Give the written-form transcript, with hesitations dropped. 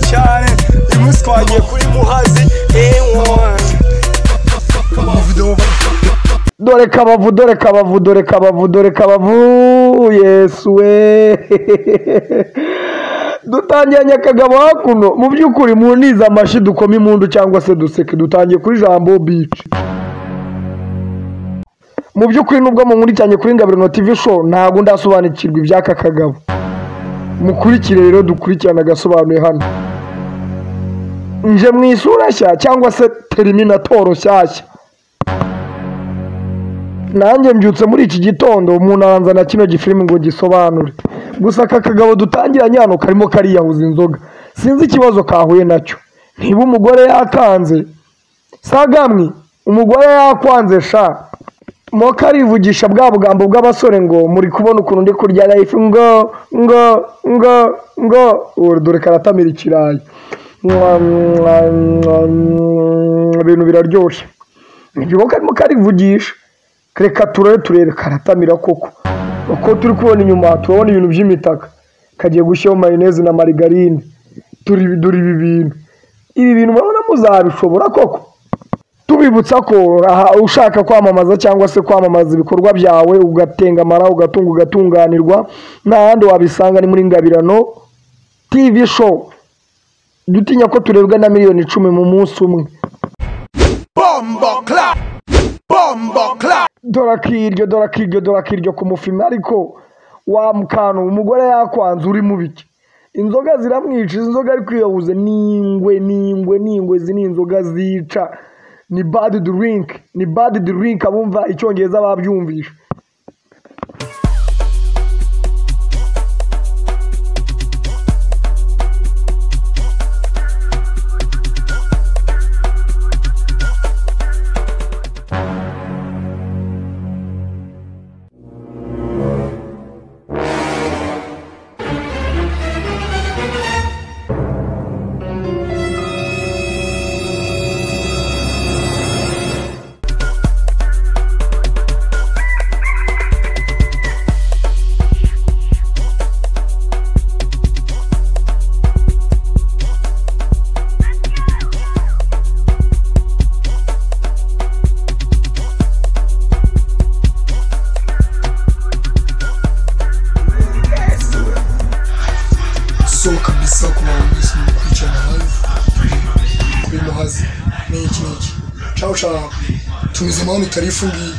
cyane imunsi twagiye kuri Muhazi dore kabavu Yesu we dutangiranye akagabo hakuno mu by'ukuri mu niza amashi dukoma impundu cyangwa se duseke dutangiye kuri Jambo Beach mu by'ukuri nubwo mu nkuri cyane kuri Ngabirano TV show ntago ndasobanukirwa ibyaka kagabo mukurikire rero dukurikirana gasobanuye hano nje mu isura nshya cyangwa se terminator nshyashya nanjye mbyutse muri iki gitondo umuntu aranzana kino gifilime ngo gisobanure gusa aka kagabo dutangiranye hano karimo kariyahuza inzoga sinzi ikibazo kahuye nacyo niba umugore yakanze sagamwe umugore yakwanze sha mo karivugisha bwa bugambo bw'abasore ngo muri kubona ukuntu ndi kurya life ngo dore karatamira ikirayi ibintu biraryoshye nibyo karimo karivugisha reka turebe karatamira koko uko turi kubona inyuma turabona ibintu by'imitaka kagiye gushyiraho mayoneze na margarine dore ibi bintu murabona muzabishobora koko tubibutsa ko ushaka kwamamaza cyangwa se kwamamaza ibikorwa byawe ugatengamara ugatunga ugatunganirwa n'ahandi wabisanga ni muri Ngabirano TV show dutinya ko turebwa na miliyoni 10 mu munsi umwe bombo clap dorakiryo ku mufimi ariko wa mukano umugore yakwanze uri mu biki inzoga ziramwica inzoga ari kwiyahuze ningwe zini inzoga zica ni bad drink abumva icyongereza babyumvisha kabisa kwa wisi mkuchana live kuri Muhazi n'iki ciao tumeze maoni tarifu ngi